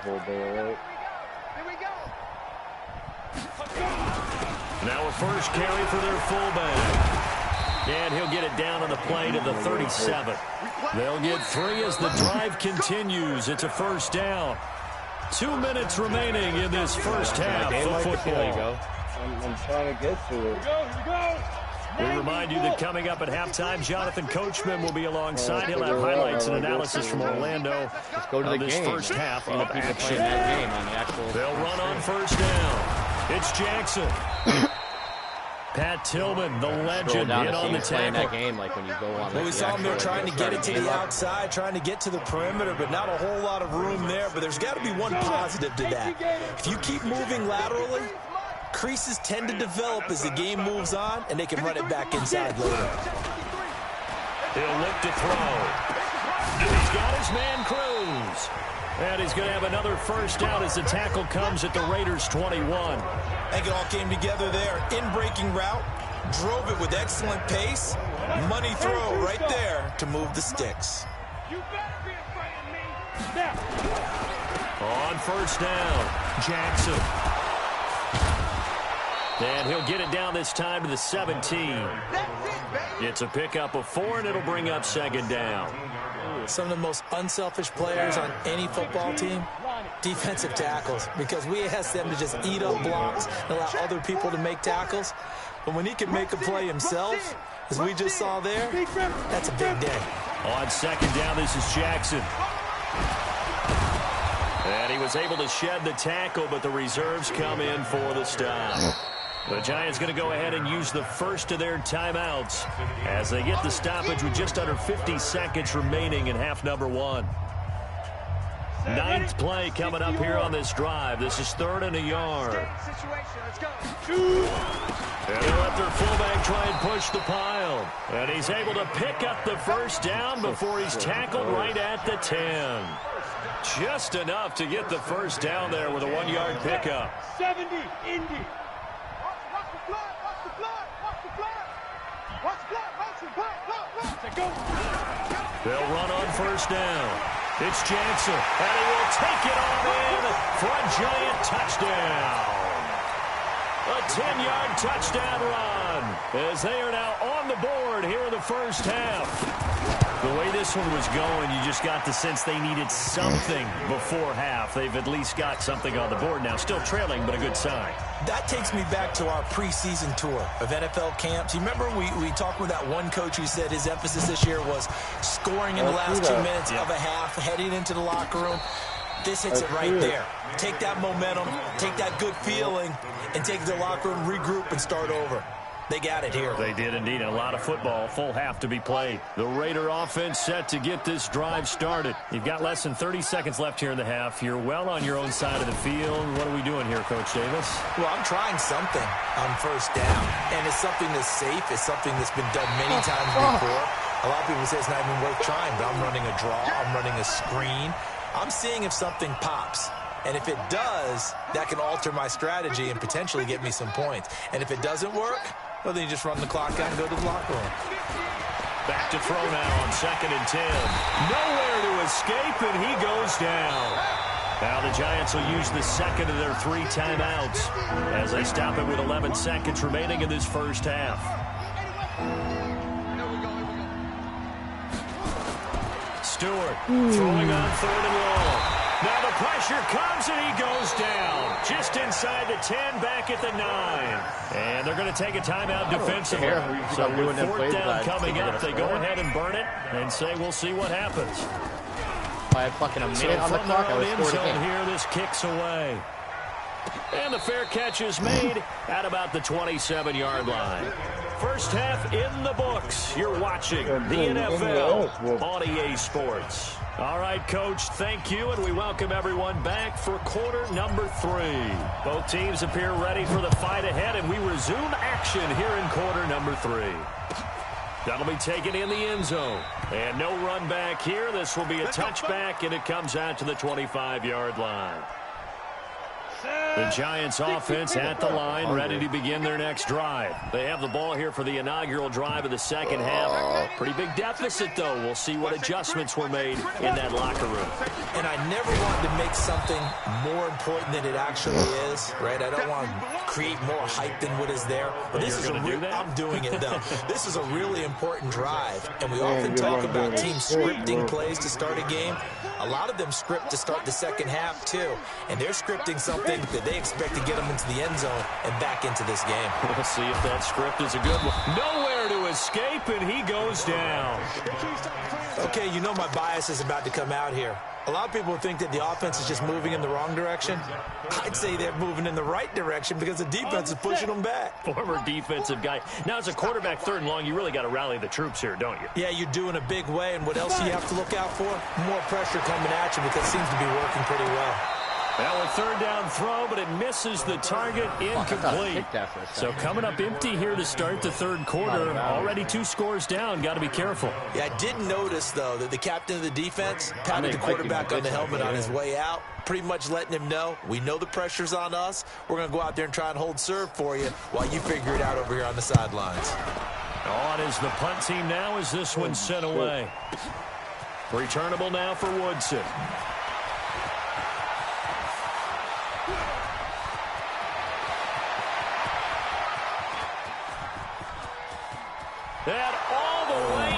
whole day, right? Now a first carry for their fullback. And he'll get it down on the play to the 37. They'll get 3 as the drive continues. It's a first down. 2 minutes remaining in this first half of football. I'm trying to get to it. We remind you that coming up at halftime, Jonathan Coachman will be alongside. He'll have highlights and analysis from Orlando. Let's go to the this game. first half of action. That game on the actual They'll run on first down. It's Jackson. Pat Tillman, the legend, hit on the tackle. That game, like when you go on. Well, we saw him there trying to get it to the outside, trying to get to the perimeter, but not a whole lot of room there. But there's got to be one positive to that. If you keep moving laterally, creases tend to develop as the game moves on, and they can run it back inside later. He'll look to throw. He's got his man Cruz. And he's going to have another first down as the tackle comes at the Raiders' 21. I think it all came together there. In-breaking route, drove it with excellent pace. Money throw right there to move the sticks. On first down, Jackson. And he'll get it down this time to the 17. It's a pickup of 4, and it'll bring up second down. Some of the most unselfish players on any football team, defensive tackles, because we ask them to just eat up blocks and allow other people to make tackles. But when he can make a play himself, as we just saw there, that's a big day. On second down, this is Jackson. And he was able to shed the tackle, but the reserves come in for the stop. The Giants going to go ahead and use the first of their timeouts as they get the stoppage with just under 50 seconds remaining in half number 1. 9th play coming up here on this drive. This is 3rd and a yard. And they let their fullback try and push the pile. And he's able to pick up the first down before he's tackled right at the 10. Just enough to get the first down there with a 1-yard pickup. 70, Indy. They'll run on first down. It's Jackson, and he will take it on in for a giant touchdown. A 10-yard touchdown run as they are now on the board here in the first half. The way this one was going, you just got the sense they needed something before half. They've at least got something on the board now. Still trailing, but a good sign. That takes me back to our preseason tour of NFL camps. You remember we talked with that one coach who said his emphasis this year was scoring in the last 2 minutes of a half, heading into the locker room. This hits it right there. Take that momentum, take that good feeling, and take the locker room, regroup, and start over. They got it here. They did indeed. A lot of football, full half to be played. The Raider offense set to get this drive started. You've got less than 30 seconds left here in the half. You're well on your own side of the field. What are we doing here, Coach Davis? Well, I'm trying something on first down, and it's something that's safe. It's something that's been done many times before. A lot of people say it's not even worth trying, but I'm running a draw. I'm running a screen. I'm seeing if something pops. And if it does, that can alter my strategy and potentially get me some points. And if it doesn't work, well, then you just run the clock out and go to the locker room. Back to throw now on 2nd and 10. Nowhere to escape, and he goes down. Now the Giants will use the second of their 3 timeouts as they stop it with 11 seconds remaining in this first half. Stewart throwing on 3rd and long. Now the pressure comes, and he goes down. Just inside the 10, back at the 9. And they're going to take a timeout defensively. So with 4th down coming up, they go ahead and burn it and say we'll see what happens. By fucking a minute on the clock, I was scored again. Here, this kicks away. And the fair catch is made at about the 27-yard line. First half in the books. You're watching the NFL on EA Sports. All right, Coach, thank you, and we welcome everyone back for quarter number 3. Both teams appear ready for the fight ahead, and we resume action here in quarter number 3. That'll be taken in the end zone. And no run back here. This will be a touchback, and it comes out to the 25-yard line. The Giants offense at the line, ready to begin their next drive. They have the ball here for the inaugural drive of the second half. Pretty big deficit, though. We'll see what adjustments were made in that locker room. And I never wanted to make something more important than it actually is, right? I don't want to create more hype than what is there. But this is I'm doing it, though. This is a really important drive. And we often talk about teams scripting plays to start a game. A lot of them script to start the second half, too. And they're scripting something that they expect to get them into the end zone and back into this game. We'll see if that script is a good one. Nowhere to escape, and he goes down. Okay, you know my bias is about to come out here. A lot of people think that the offense is just moving in the wrong direction. I'd say they're moving in the right direction because the defense is pushing them back. Former defensive guy. Now, as a quarterback, 3rd and long, you really got to rally the troops here, don't you? Yeah, you do in a big way. And what else do you have to look out for? More pressure coming at you because it seems to be working pretty well. Now a 3rd down throw, but it misses the target, incomplete. So coming up empty here to start the 3rd quarter. Already 2 scores down. Got to be careful. Yeah, I did notice, though, that the captain of the defense patted the quarterback on the helmet on his way out, pretty much letting him know, we know the pressure's on us. We're going to go out there and try and hold serve for you while you figure it out over here on the sidelines. On is the punt team now as this one's sent away. Returnable now for Woodson. And all the way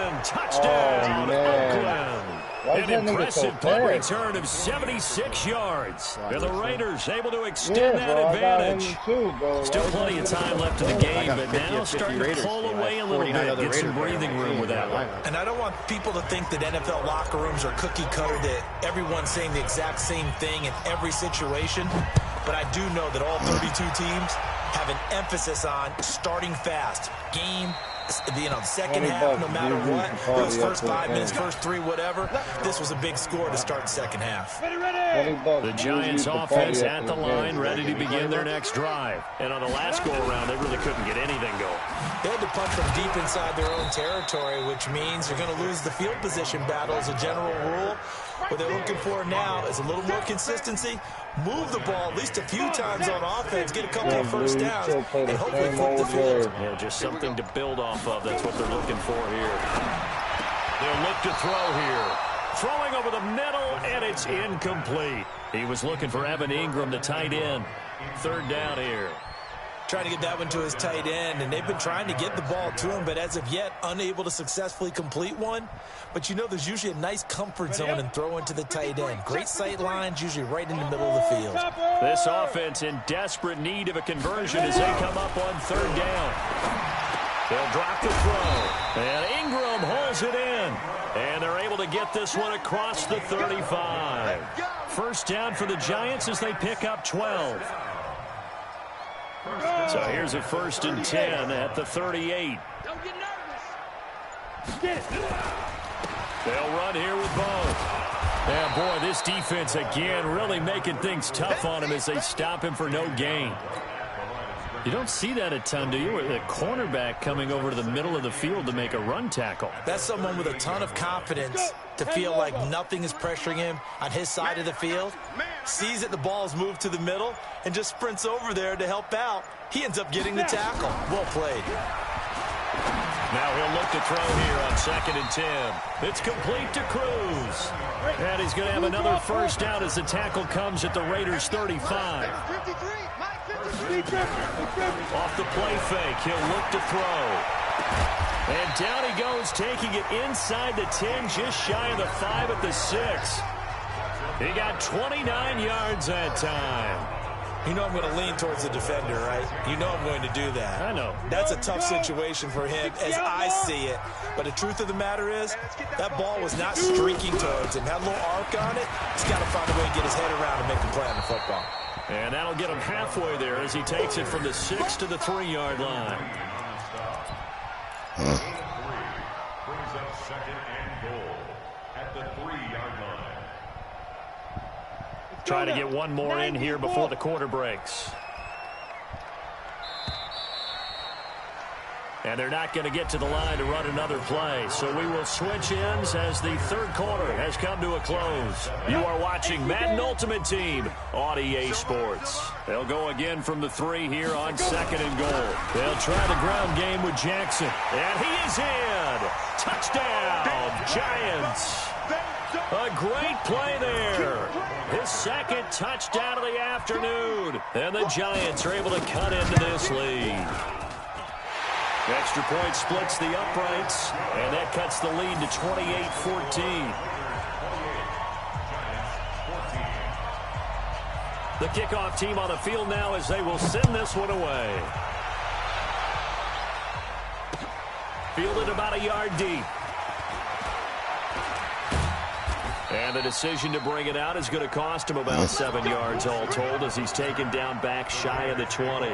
in. Touchdown, Oakland. An impressive punt return of 76 yards. And the Raiders able to extend that advantage. Still plenty of time left in the game, but now starting to pull away a little bit. Get some breathing room with that one. And I don't want people to think that NFL locker rooms are cookie cutter, that everyone's saying the exact same thing in every situation. But I do know that all 32 teams have an emphasis on starting fast. Second half, no matter what, those first 5 minutes, first 3, whatever, this was a big score to start the second half. The Giants offense at the line, ready to begin their next drive. And on the last go-around, they really couldn't get anything going. They had to punt from deep inside their own territory, which means you're going to lose the field position battle as a general rule. What they're looking for now is a little more consistency, move the ball at least a few times on offense, get a couple of first downs, and hopefully flip the field. Yeah, just something to build off of. That's what they're looking for here. They'll look to throw here. Throwing over the middle, and it's incomplete. He was looking for Evan Ingram, the tight end. 3rd down here. Trying to get that one to his tight end, and they've been trying to get the ball to him, but as of yet, unable to successfully complete one. But you know there's usually a nice comfort zone in throwing to the tight end. Great sight lines, usually right in the middle of the field. This offense in desperate need of a conversion as they come up on 3rd down. They'll drop the throw, and Ingram holds it in. And they're able to get this one across the 35. First down for the Giants as they pick up 12. So here's a 1st and 10 at the 38. Don't get nervous. They'll run here with both. Yeah, boy, this defense again really making things tough on him as they stop him for no gain. You don't see that a ton, do you? With a cornerback coming over to the middle of the field to make a run tackle. That's someone with a ton of confidence to feel like nothing is pressuring him on his side of the field. Sees that the ball's moved to the middle and just sprints over there to help out. He ends up getting the tackle. Well played. Now he'll look to throw here on 2nd and 10. It's complete to Cruz. And he's going to have another first down as the tackle comes at the Raiders' 35. Off the play fake, he'll look to throw. And down he goes, taking it inside the 10, just shy of the 5 at the 6. He got 29 yards that time. You know I'm going to lean towards the defender, right? You know I'm going to do that. I know. That's a tough situation for him as I see it. But the truth of the matter is, that ball was not streaking towards him. Had a little arc on it. He's got to find a way to get his head around and make a play on the football. And that'll get him halfway there as he takes it from the 6 to the 3-yard line. Brings up 2nd and goal at the 3-yard line. Try to get one more in here before the quarter breaks. And they're not going to get to the line to run another play. So we will switch ends as the third quarter has come to a close. You are watching Madden Ultimate Team on EA Sports. They'll go again from the 3 here on 2nd and goal. They'll try the ground game with Jackson. And he is in. Touchdown, Giants. A great play there. His second touchdown of the afternoon. And the Giants are able to cut into this lead. Extra point splits the uprights, and that cuts the lead to 28-14. The kickoff team on the field now as they will send this one away. Fielded about a yard deep. And the decision to bring it out is going to cost him about 7 yards all told as he's taken down back shy of the 20.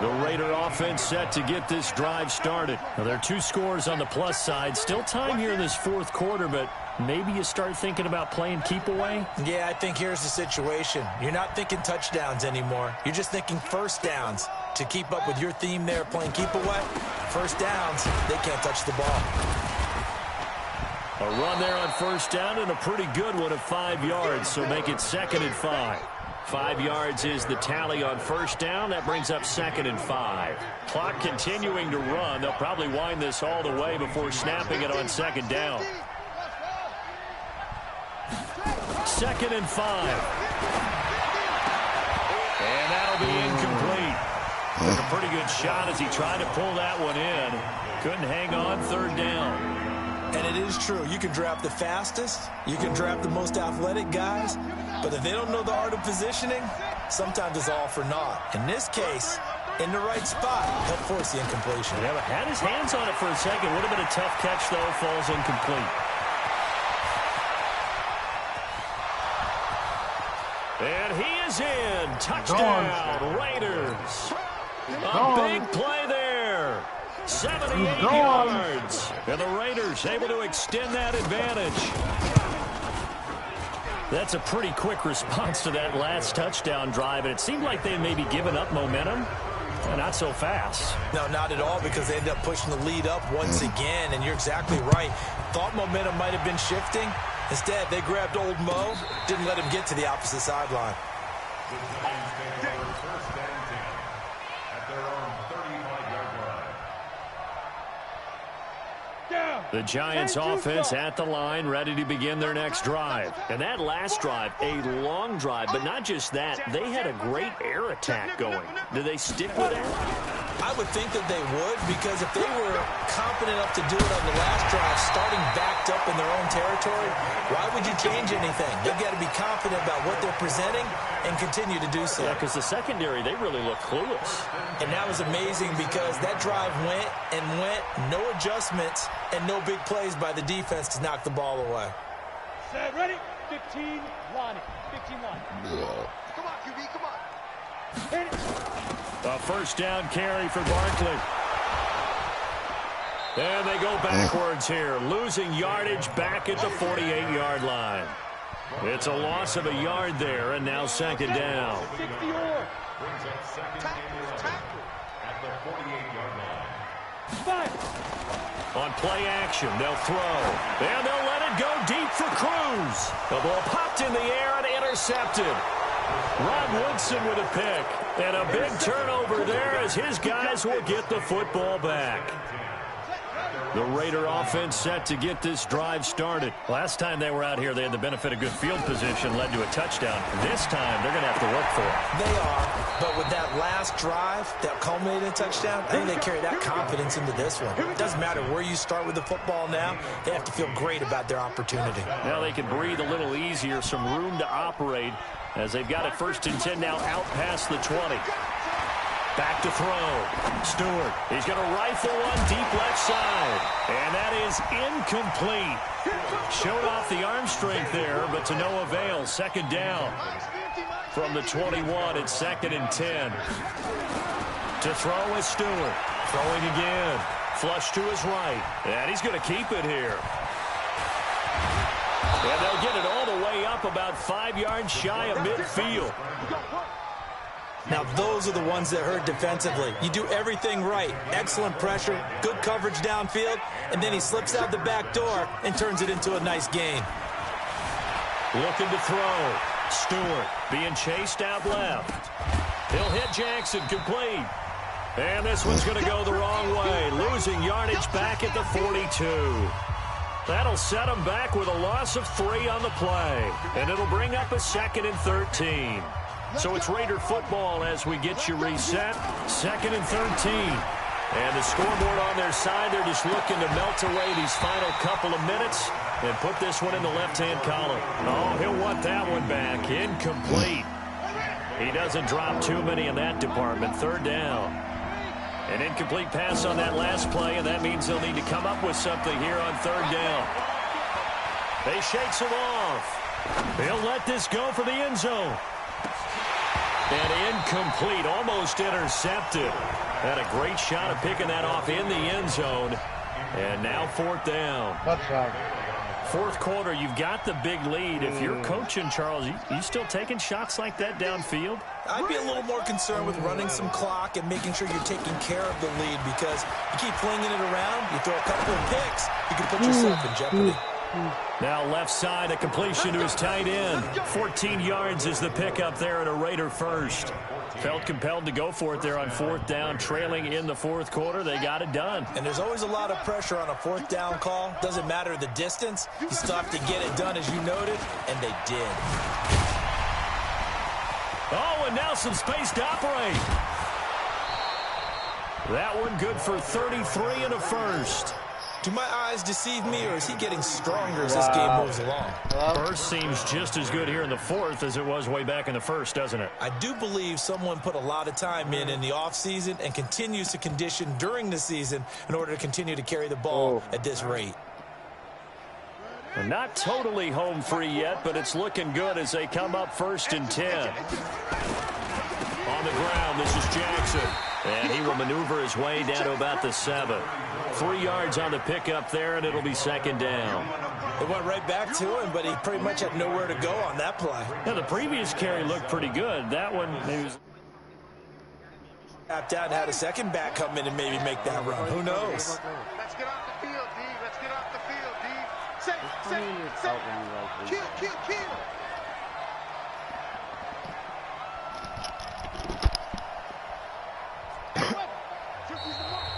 The Raider offense set to get this drive started. Now, there are 2 scores on the plus side. Still time here in this fourth quarter, but maybe you start thinking about playing keep away? Yeah, I think here's the situation. You're not thinking touchdowns anymore. You're just thinking first downs. To keep up with your theme there, playing keep away, first downs, they can't touch the ball. A run there on first down and a pretty good one of 5 yards, so make it 2nd and 5. 5 yards is the tally on first down. That brings up 2nd and 5. Clock continuing to run. They'll probably wind this all the way before snapping it on 2nd down. 2nd and 5. And that'll be incomplete. Took a pretty good shot as he tried to pull that one in. Couldn't hang on 3rd down. And it is true. You can draft the fastest. You can draft the most athletic guys. But if they don't know the art of positioning, sometimes it's all for naught. In this case, in the right spot, he'll force the incompletion. Yeah, but had his hands on it for a second. Would have been a tough catch, though. Falls incomplete. And he is in. Touchdown, Raiders. A big play there. 78 yards. And the Raiders able to extend that advantage. That's a pretty quick response to that last touchdown drive, and it seemed like they maybe given up momentum. Not so fast. No, not at all, because they ended up pushing the lead up once again, and you're exactly right. Thought momentum might have been shifting. Instead, they grabbed old Mo, didn't let him get to the opposite sideline. The Giants offense at the line, ready to begin their next drive. And that last drive, a long drive, but not just that, they had a great air attack going. Do they stick with that? I would think that they would, because if they were confident enough to do it on the last drive, starting backed up in their own territory, why would you change anything? They've got to be confident about what they're presenting and continue to do so. Yeah, because the secondary, they really look clueless. And that was amazing, because that drive went and went, no adjustments, and no big plays by the defense to knock the ball away. Set, ready? 15, line it. 15 line. Come on, QB, come on. Hit it. A first down carry for Barkley. And they go backwards here, losing yardage back at the 48-yard line. It's a loss of a yard there, and now 2nd down. 60 or. Tackle. At the 48-yard line. Fire. On play action, they'll throw. And they'll let it go deep for Cruz. The ball popped in the air and intercepted. Ron Woodson with a pick. And a big turnover there as his guys will get the football back. The Raider offense set to get this drive started. Last time they were out here, they had the benefit of good field position, led to a touchdown. This time, they're going to have to work for it. They are, but with that last drive that culminated in a touchdown, I think they carry that confidence into this one. It doesn't matter where you start with the football now. They have to feel great about their opportunity. Now they can breathe a little easier, some room to operate as they've got it 1st and 10 now out past the 20. Back to throw. Stewart. He's going to rifle one deep left side. And that is incomplete. Showed off the arm strength there, but to no avail. 2nd down. From the 21, it's 2nd and 10. To throw is Stewart. Throwing again. Flush to his right. And he's going to keep it here. And they'll get it all the way up about 5 yards shy of midfield. Now, those are the ones that hurt defensively. You do everything right. Excellent pressure, good coverage downfield, and then he slips out the back door and turns it into a nice gain. Looking to throw. Stewart being chased out left. He'll hit Jackson, complete. And this one's going to go the wrong way, losing yardage back at the 42. That'll set him back with a loss of 3 on the play. And it'll bring up a 2nd and 13. So it's Raider football as we get you reset. 2nd and 13. And the scoreboard on their side, they're just looking to melt away these final couple of minutes and put this one in the left-hand column. Oh, he'll want that one back. Incomplete. He doesn't drop too many in that department. 3rd down. An incomplete pass on that last play, and that means they'll need to come up with something here on 3rd down. They shakes him off. They'll let this go for the end zone. And incomplete, almost intercepted. Had a great shot of picking that off in the end zone. And now 4th down. Touchdown. 4th quarter, you've got the big lead. If you're coaching, Charles, you still taking shots like that downfield? I'd be a little more concerned with running some clock and making sure you're taking care of the lead, because you keep flinging it around, you throw a couple of picks, you can put yourself in jeopardy. Now left side, a completion to his tight end. 14 yards is the pickup there and a Raider first. Felt compelled to go for it there on 4th down, trailing in the 4th quarter. They got it done. And there's always a lot of pressure on a 4th down call. Doesn't matter the distance. You still have to get it done, as you noted, and they did. Oh, and now some space to operate. That one good for 33 and a first. Do my eyes deceive me, or is he getting stronger as this game moves along? First seems just as good here in the 4th as it was way back in the 1st, doesn't it? I do believe someone put a lot of time in the offseason and continues to condition during the season in order to continue to carry the ball at this rate. They're not totally home free yet, but it's looking good as they come up 1st and 10. On the ground, this is Jackson. And he will maneuver his way down to about the 7. 3 yards on the pickup there, and it'll be 2nd down. It went right back to him, but he pretty much had nowhere to go on that play. Now, the previous carry looked pretty good. That one, he was tapped out and had a second back come in and maybe make that run. Who knows? Let's get off the field, D. Let's get off the field, D. Say. Kill.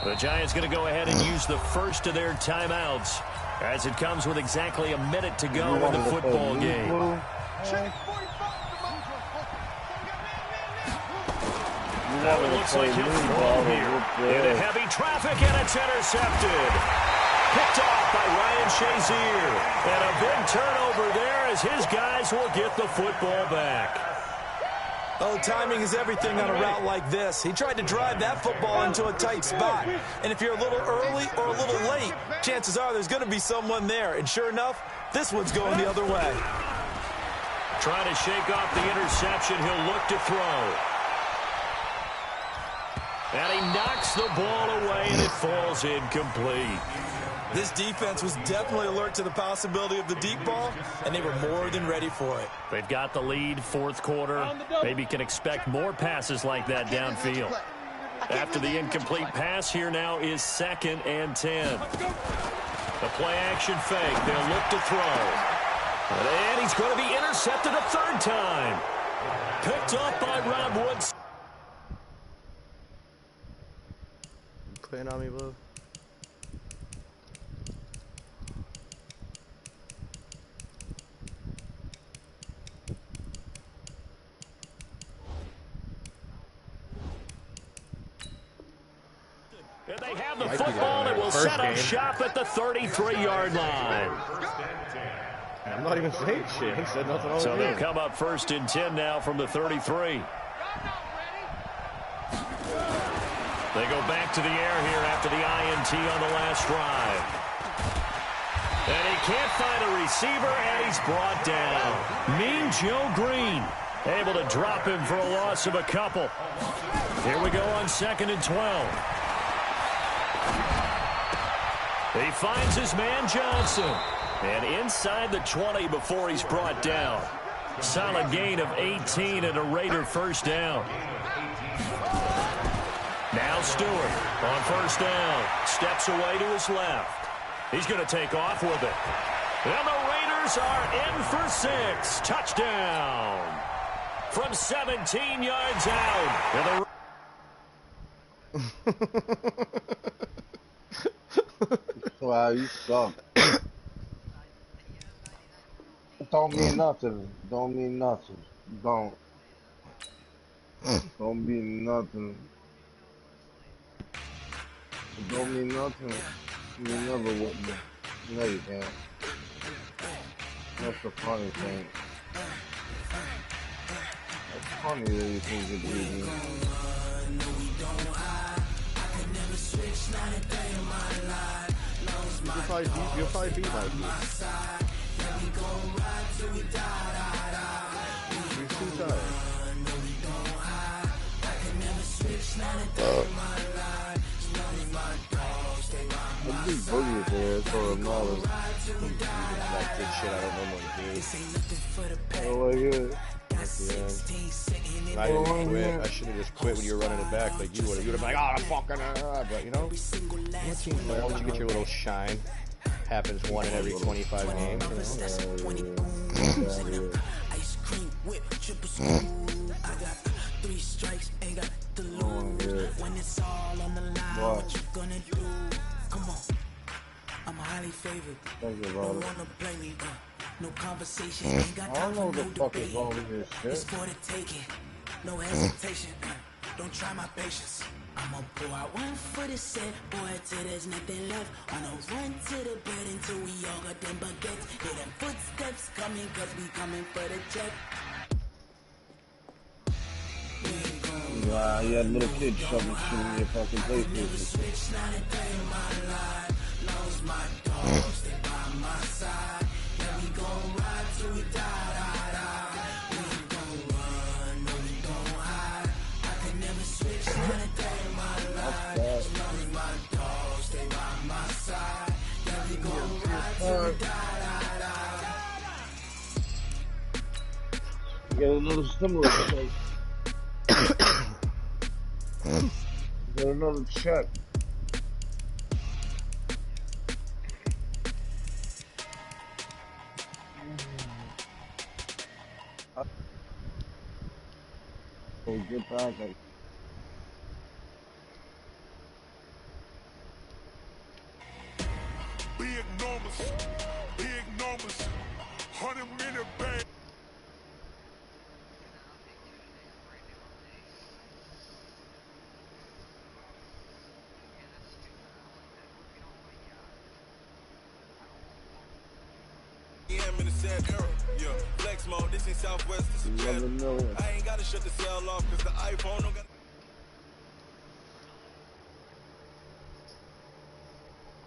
The Giants going to go ahead and use the first of their timeouts as it comes with exactly a minute to go in the football game. Now it looks like he'll throw here into heavy traffic, and it's intercepted. Picked off by Ryan Shazier. And a big turnover there as his guys will get the football back. Oh, timing is everything on a route like this. He tried to drive that football into a tight spot. And if you're a little early or a little late, chances are there's going to be someone there. And sure enough, this one's going the other way. Trying to shake off the interception. He'll look to throw. And he knocks the ball away, and it falls incomplete. This defense was definitely alert to the possibility of the deep ball, and they were more than ready for it. They've got the lead, 4th quarter. Maybe can expect more passes like that downfield. After the incomplete pass, here now is 2nd and 10. The play action fake. They'll look to throw. And he's going to be intercepted a 3rd time. Picked up by Rob Woods. Playing on me, Blue. And they have the football and will set up shop at the 33-yard line. I'm not even saying shit. He said nothing all So they'll game. come up 1st and 10 now from the 33. They go back to the air here after the INT on the last drive. And he can't find a receiver, and he's brought down. Mean Joe Green able to drop him for a loss of a couple. Here we go on 2nd and 12. He finds his man Johnson. And inside the 20 before he's brought down. Solid gain of 18 and a Raider 1st down. Now Stewart on first down. Steps away to his left. He's going to take off with it. And the Raiders are in for 6. Touchdown. From 17 yards out. Wow, you suck. Don't mean nothing. Don't mean nothing. Don't mean nothing. Don't mean nothing. You never with me. No, you can't. That's the funny thing. It's funny that you think you're beating. You'll probably beat Mikey. You're too tired. I think Boogie is there, so I'm not That good shit I don't know what to do. oh my god. I didn't quit. I should have just quit when you were running it back like you would have. You would have been like, oh, fucking, but you know, team player, once you get your little shine, happens one in every 25 games. I'm highly favored. Thank you, Don't brother. wanna play me, no conversation. Ain't got I time don't know for what no the fuck is debate. wrong with this It's shit. for the taking, no hesitation. Don't try my patience. I'ma pour out one for the set, boy, till there's nothing left. On a run to the bed until we all got them baguettes. Hear them footsteps coming, cause we coming for the check. Wow, you had little kids shoving shit in your fucking PlayStation. Get another stimulus check. Get another check. Oh, get back. Big numbers, 100-minute bang. I'm in a sad era, yeah. Flex mode, this ain't Southwest, this is You never know. I ain't gotta shut the cell off, cause the iPhone don't got